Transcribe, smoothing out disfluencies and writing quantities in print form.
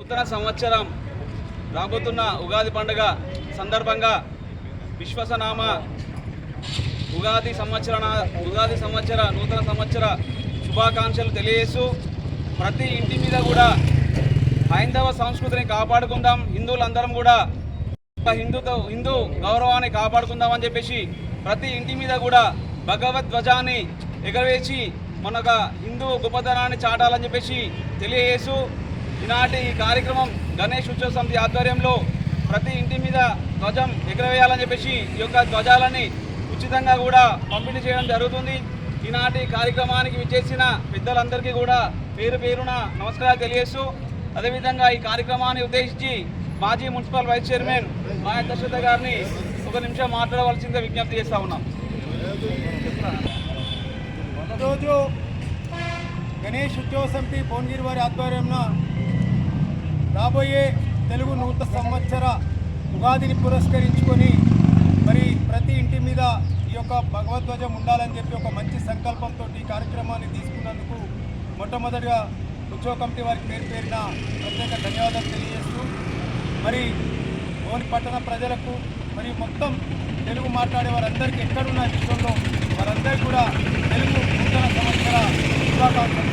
నూతన సంవత్సరం రాబోతున్న ఉగాది పండుగ సందర్భంగా విశ్వసనామ ఉగాది సంవత్సర నూతన సంవత్సర శుభాకాంక్షలు తెలియజేస్తూ ప్రతి ఇంటి మీద కూడా హైందవ సంస్కృతిని కాపాడుకుందాం, హిందువులందరం కూడా హిందూ గౌరవాన్ని కాపాడుకుందామని చెప్పేసి ప్రతి ఇంటి మీద కూడా భగవద్ధ్వజాన్ని ఎగరవేసి మనక హిందూ గొప్పతనాన్ని చాటాలని చెప్పేసి తెలియజేస్తూ ఈనాటి కార్యక్రమం గణేష్ ఉత్సవ సమితి ఆధ్వర్యంలో ప్రతి ఇంటి మీద ధ్వజం ఎగరవేయాలని చెప్పేసి ఈ యొక్క ధ్వజాలని ఉచితంగా కూడా పంపిణీ చేయడం జరుగుతుంది. ఈనాటి కార్యక్రమానికి విచ్చేసిన పెద్దలందరికీ కూడా పేరు పేరున నమస్కారాలు తెలియజేస్తూ అదేవిధంగా ఈ కార్యక్రమాన్ని ఉద్దేశించి మాజీ మున్సిపల్ వైస్ చైర్మన్ మాయ దశరథ గారిని ఒక నిమిషం మాట్లాడవలసిందిగా విజ్ఞప్తి చేస్తూ ఉన్నాం. ఈరోజు గణేష్ ఉత్సవ సమితి భువనగిరి వారి ఆధ్వర్యంలో రాబోయే తెలుగు నూతన సంవత్సర ఉగాదిని పురస్కరించుకొని మరి ప్రతి ఇంటి మీద ఈ యొక్క భగవద్ధ్వజం ఉండాలని చెప్పి ఒక మంచి సంకల్పంతో ఈ కార్యక్రమాన్ని తీసుకున్నందుకు మొట్టమొదటిగా ఉత్సవ కమిటీ వారికి పేరు పేరిన ప్రత్యేక ధన్యవాదాలు తెలియజేస్తూ మరి భువనగిరి పట్టణ ప్రజలకు మరి మొత్తం తెలుగు మాట్లాడే వారందరికీ ఎక్కడున్న విషయంలో వారందరికీ కూడా తెలుగు నూతన సంవత్సర శుభాకాంక్షలు